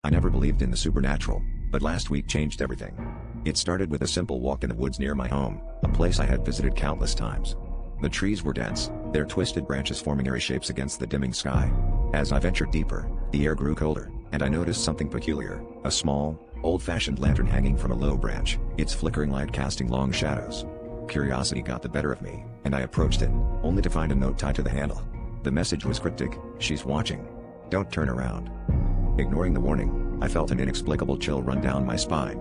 I never believed in the supernatural, but last week changed everything. It started with a simple walk in the woods near my home, a place I had visited countless times. The trees were dense, their twisted branches forming eerie shapes against the dimming sky. As I ventured deeper, the air grew colder, and I noticed something peculiar, a small, old-fashioned lantern hanging from a low branch, its flickering light casting long shadows. Curiosity got the better of me, and I approached it, only to find a note tied to the handle. The message was cryptic: "She's watching. Don't turn around." Ignoring the warning, I felt an inexplicable chill run down my spine.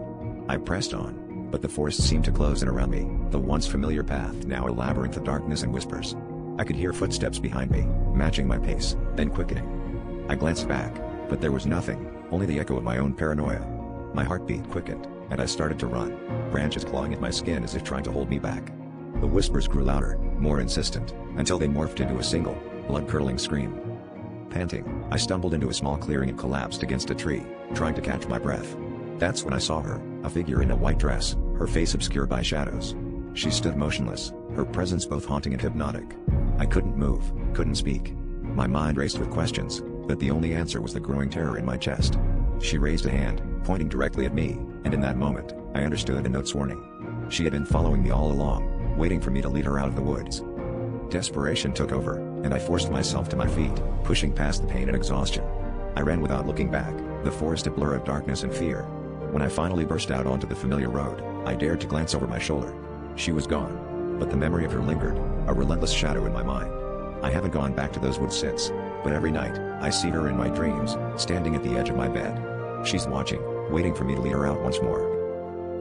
I pressed on, but the forest seemed to close in around me, the once familiar path now a labyrinth of darkness and whispers. I could hear footsteps behind me, matching my pace, then quickening. I glanced back, but there was nothing, only the echo of my own paranoia. My heartbeat quickened, and I started to run, branches clawing at my skin as if trying to hold me back. The whispers grew louder, more insistent, until they morphed into a single, blood-curdling scream. Panting, I stumbled into a small clearing and collapsed against a tree, trying to catch my breath. That's when I saw her, a figure in a white dress, her face obscured by shadows. She stood motionless, her presence both haunting and hypnotic. I couldn't move, couldn't speak. My mind raced with questions, but the only answer was the growing terror in my chest. She raised a hand, pointing directly at me, and in that moment, I understood the note's warning. She had been following me all along, waiting for me to lead her out of the woods. Desperation took over, and I forced myself to my feet, pushing past the pain and exhaustion. I ran without looking back, the forest a blur of darkness and fear. When I finally burst out onto the familiar road, I dared to glance over my shoulder. She was gone, but the memory of her lingered, a relentless shadow in my mind. I haven't gone back to those woods since, but every night, I see her in my dreams, standing at the edge of my bed. She's watching, waiting for me to lead her out once more.